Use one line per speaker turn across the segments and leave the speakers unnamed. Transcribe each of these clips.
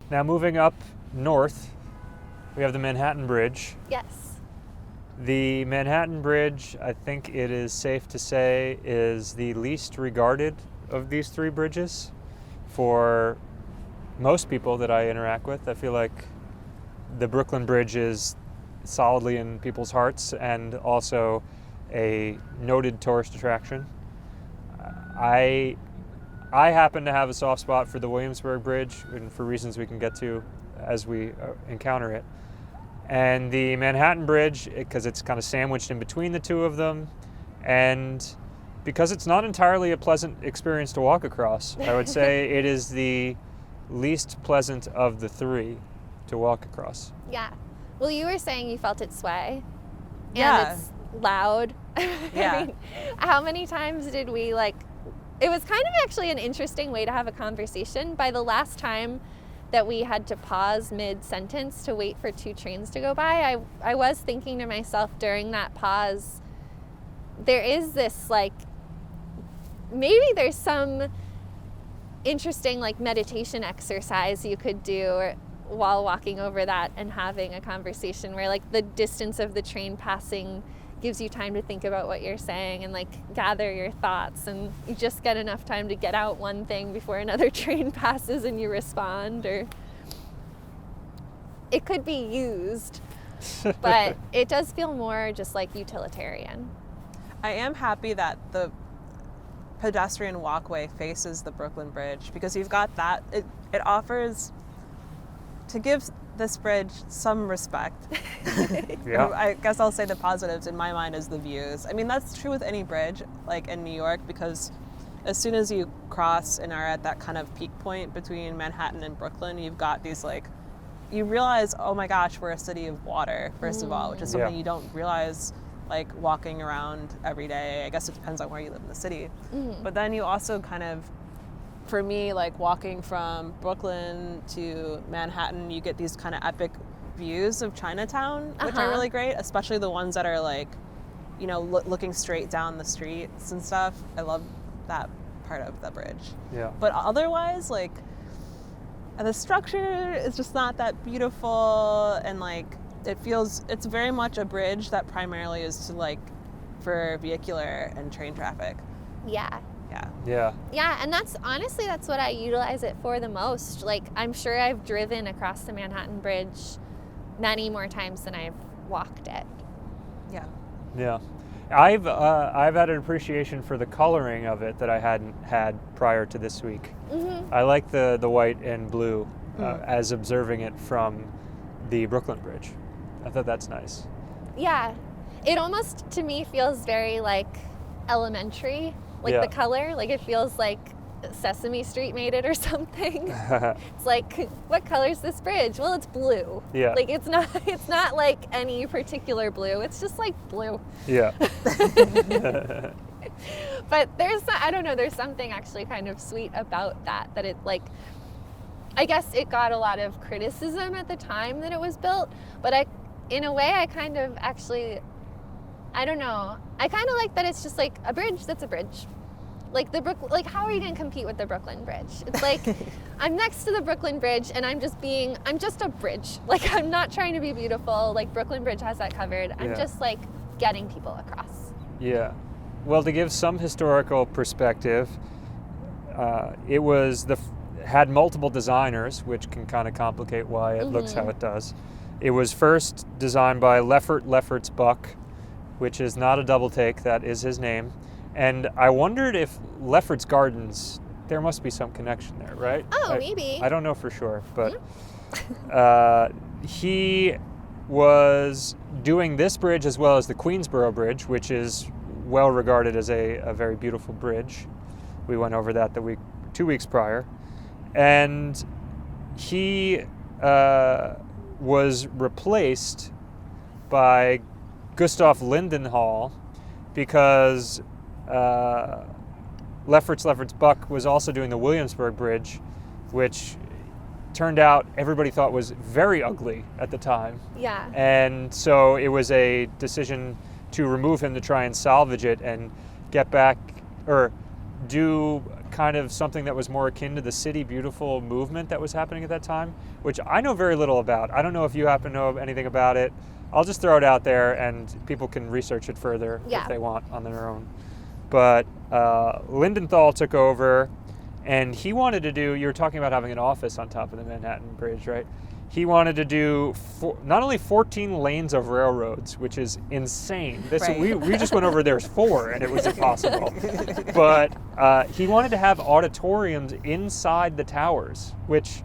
Now moving up north, we have the Manhattan Bridge.
Yes.
The Manhattan Bridge, I think it is safe to say, is the least regarded of these three bridges for most people that I interact with. I feel like the Brooklyn Bridge is solidly in people's hearts and also a noted tourist attraction. I happen to have a soft spot for the Williamsburg Bridge, and for reasons we can get to as we encounter it. And the Manhattan Bridge, because it's kind of sandwiched in between the two of them, and because it's not entirely a pleasant experience to walk across, I would say it is the least pleasant of the three to walk across.
Yeah. Well, you were saying you felt it sway.
Yeah.
And it's loud.
Yeah.
I mean, how many times did we it was kind of actually an interesting way to have a conversation. By the last time that we had to pause mid-sentence to wait for two trains to go by, I was thinking to myself during that pause, there is this maybe there's some interesting meditation exercise you could do while walking over that and having a conversation where the distance of the train passing gives you time to think about what you're saying and gather your thoughts, and you just get enough time to get out one thing before another train passes and you respond. Or it could be used, but it does feel more just utilitarian.
I am happy that the pedestrian walkway faces the Brooklyn Bridge, because you've got that. It offers to give this bridge some respect.
Yeah.
I guess I'll say the positives in my mind is the views. I mean, that's true with any bridge, in New York, because as soon as you cross and are at that kind of peak point between Manhattan and Brooklyn, you've got these you realize, oh my gosh, we're a city of water, first of all, which is something you don't realize walking around every day. I guess it depends on where you live in the city. But then you also kind of, for me, walking from Brooklyn to Manhattan, you get these kind of epic views of Chinatown, which are really great, especially the ones that are looking straight down the streets and stuff. I love that part of the bridge.
Yeah.
But otherwise, the structure is just not that beautiful, and it's very much a bridge that primarily is to for vehicular and train traffic.
Yeah.
Yeah.
Yeah, and that's what I utilize it for the most. I'm sure I've driven across the Manhattan Bridge many more times than I've walked it.
Yeah.
Yeah. I've had an appreciation for the coloring of it that I hadn't had prior to this week. Mm-hmm. I like the white and blue as observing it from the Brooklyn Bridge. I thought that's nice.
Yeah. It almost, to me, feels very elementary. The color, it feels like Sesame Street made it or something. It's what color's this bridge? Well, it's blue.
Yeah.
It's not any particular blue. It's just blue.
Yeah.
But I don't know, there's something actually kind of sweet about that it I guess it got a lot of criticism at the time that it was built, but in a way I kind of actually, I don't know, I kind of like that it's just a bridge that's a bridge. How are you going to compete with the Brooklyn Bridge? It's I'm next to the Brooklyn Bridge and I'm just a bridge. I'm not trying to be beautiful. Brooklyn Bridge has that covered. I'm just getting people across.
Yeah. Well, to give some historical perspective, it had multiple designers, which can kind of complicate why it looks how it does. It was first designed by Lefferts Buck, which is not a double take, that is his name. And I wondered if Lefferts Gardens, there must be some connection there, right?
Oh, maybe.
I don't know for sure, but he was doing this bridge as well as the Queensboro Bridge, which is well regarded as a very beautiful bridge. We went over that 2 weeks prior. And he was replaced by Gustav Lindenhall because Lefferts Buck was also doing the Williamsburg Bridge, which turned out everybody thought was very ugly at the time.
Yeah.
And so it was a decision to remove him to try and salvage it and get back, or do kind of something that was more akin to the City Beautiful movement that was happening at that time, which I know very little about. I don't know if you happen to know anything about it. I'll just throw it out there, and people can research it further if they want on their own. But Lindenthal took over, and he wanted to do, you were talking about having an office on top of the Manhattan Bridge, right? He wanted to do not only 14 lanes of railroads, which is insane. We just went over, there's 4, and it was impossible. But he wanted to have auditoriums inside the towers, which,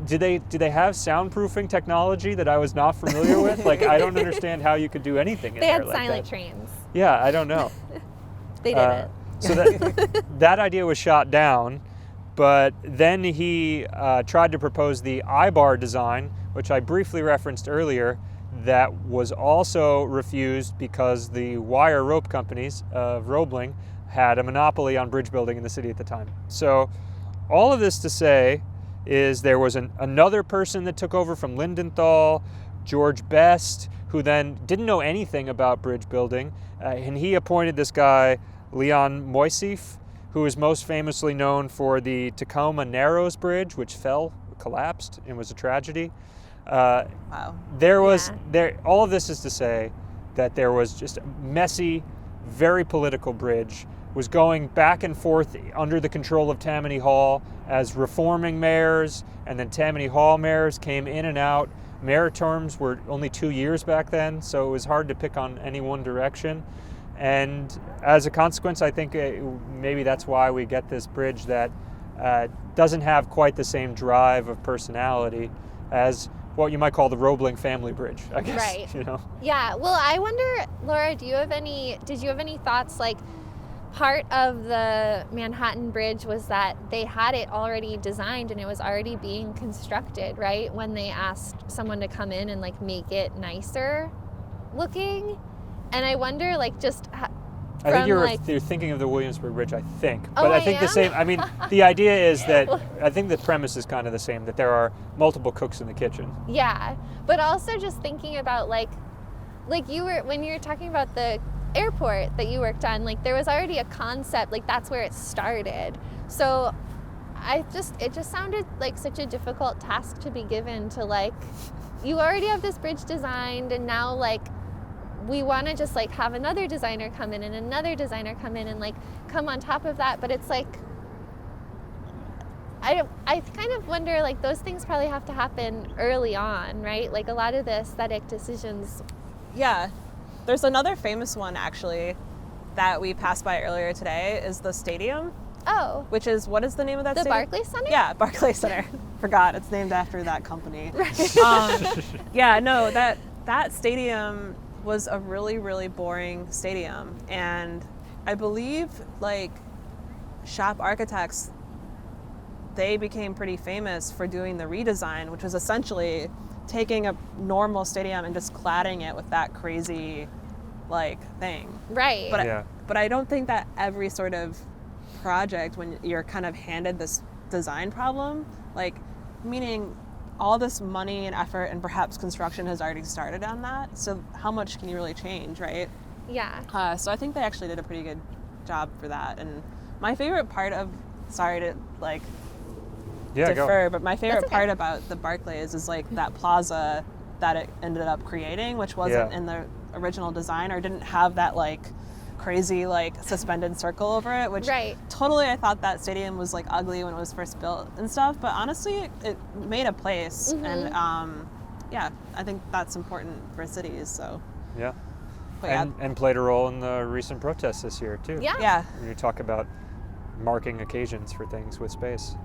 do they have soundproofing technology that I was not familiar with? Like, I don't understand how you could do anything in there like that.
They had silent trains.
Yeah, I don't know.
They didn't.
So that idea was shot down, but then he tried to propose the I-bar design, which I briefly referenced earlier, that was also refused because the wire rope companies of Roebling had a monopoly on bridge building in the city at the time. So all of this to say is there was another person that took over from Lindenthal, George Best, who then didn't know anything about bridge building, and he appointed this guy, Leon Moisseiff, who is most famously known for the Tacoma Narrows Bridge, which collapsed, and was a tragedy.
Wow.
All of this is to say that there was just a messy, very political bridge, was going back and forth under the control of Tammany Hall as reforming mayors, and then Tammany Hall mayors came in and out. Mayor terms were only 2 years back then, so it was hard to pick on any one direction. And as a consequence, I think maybe that's why we get this bridge that doesn't have quite the same drive of personality as what you might call the Roebling family bridge, I guess.
Right.
You know?
Yeah. Well, I wonder, Laura, did you have any thoughts? Like, part of the Manhattan Bridge was that they had it already designed and it was already being constructed, right? When they asked someone to come in and like make it nicer looking. And I wonder, like, just
I think you're thinking of the Williamsburg Bridge, I think.
Oh,
But I think the same, I mean, the idea is that, I think the premise is kind of the same, that there are multiple cooks in the kitchen.
Yeah. But also just thinking about, like when you were talking about the airport that you worked on, like, there was already a concept, like, that's where it started. So it just sounded like such a difficult task to be given to, like, you already have this bridge designed, and now, like, we want to just like have another designer come in and another designer come in and like come on top of that. But it's like, I kind of wonder, like, those things probably have to happen early on, right? Like, a lot of the aesthetic decisions.
Yeah. There's another famous one, actually, that we passed by earlier today, is the stadium.
Oh.
Which is, what is the name of that
the
stadium?
Barclays Center?
Yeah, Barclays Center. Forgot, it's named after that company.
Right.
Yeah, no, that stadium was a really, really boring stadium. And I believe, like, shop architects, they became pretty famous for doing the redesign, which was essentially taking a normal stadium and just cladding it with that crazy, like, thing.
Right.
But I don't think that every sort of project, when you're kind of handed this design problem, like, meaning all this money and effort and perhaps construction has already started on that. So how much can you really change, right?
Yeah.
So I think they actually did a pretty good job for that. And my favorite part of, sorry to like defer, but my favorite part about the Barclays is like that plaza that it ended up creating, which wasn't in the original design, or didn't have that like crazy like suspended circle over it, which totally, I thought that stadium was like ugly when it was first built and stuff, but honestly it made a place. And I think that's important for cities. So and played
a role in the recent protests this year too. When you talk about marking occasions for things with space.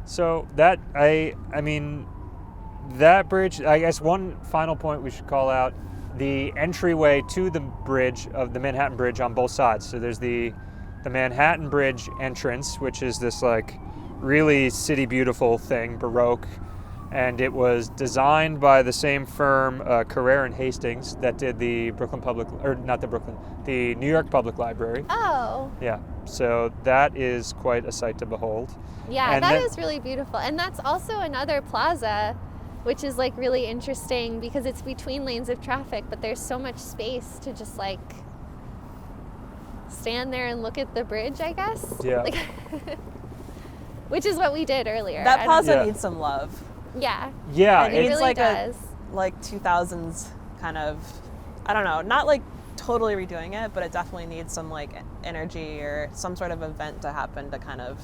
So that I mean that bridge, I guess one final point we should call out, the entryway to the bridge of the Manhattan Bridge on both sides. So there's the Manhattan Bridge entrance, which is this like really city beautiful thing, Baroque, and it was designed by the same firm, Carrere and Hastings, that did the New York Public Library.
Oh.
Yeah. So that is quite a sight to behold.
Yeah, and that is really beautiful. And that's also another plaza, which is like really interesting because it's between lanes of traffic, but there's so much space to just like stand there and look at the bridge, I guess.
Yeah.
Like, which is what we did earlier.
That plaza
Yeah.
needs some love.
Yeah.
Yeah,
It
It
needs
really
like
does.
like 2000s kind of, I don't know, not like totally redoing it, but it definitely needs some like energy or some sort of event to happen to kind of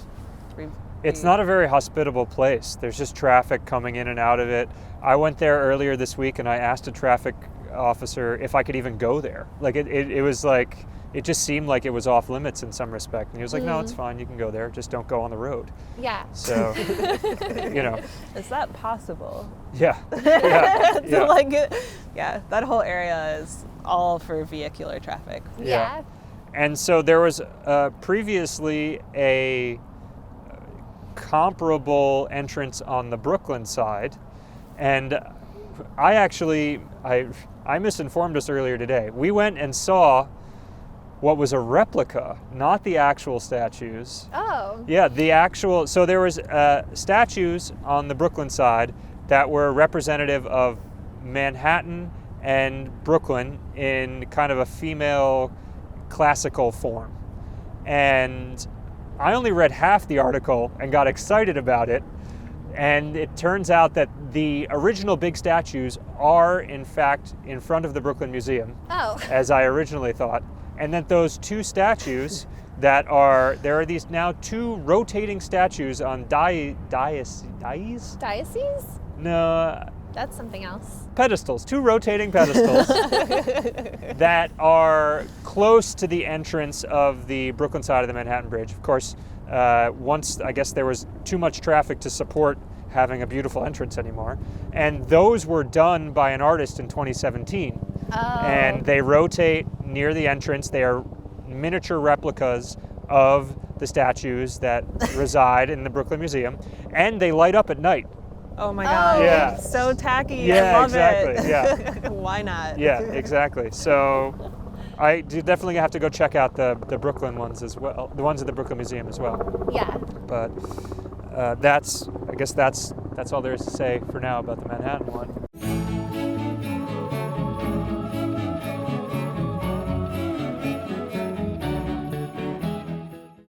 it's not a very hospitable place. There's just traffic coming in and out of it. I went there earlier this week and I asked a traffic officer if I could even go there. Like it was like, it just seemed like it was off limits in some respect. And he was like, no, it's fine, you can go there, just don't go on the road.
Yeah.
So, you know,
Is that possible?
yeah. Yeah.
To
Yeah.
like yeah, that whole area is all for vehicular traffic.
Yeah.
And so there was previously a comparable entrance on the Brooklyn side, and I misinformed us earlier today. We went and saw what was a replica, not the actual statues.
Oh.
Yeah, the actual. So there was statues on the Brooklyn side that were representative of Manhattan and Brooklyn in kind of a female classical form. And I only read half the article and got excited about it. And it turns out that the original big statues are, in fact, in front of the Brooklyn Museum,
Oh.
as I originally thought. And that those two statues there are these now two rotating statues on diases?
Diocese?
No,
That's something else.
pedestals, two rotating pedestals that are close to the entrance of the Brooklyn side of the Manhattan Bridge. Of course, once I guess there was too much traffic to support having a beautiful entrance anymore. And those were done by an artist in 2017.
Oh.
And they rotate near the entrance. They are miniature replicas of the statues that reside in the Brooklyn Museum. And they light up at night.
Oh my god.
Yeah.
So tacky.
Yeah,
I love
exactly.
it.
Yeah.
Why not?
Yeah, exactly. So I do definitely have to go check out the Brooklyn ones as well, the ones at the Brooklyn Museum as well.
Yeah.
But I guess that's all there is to say for now about the Manhattan one.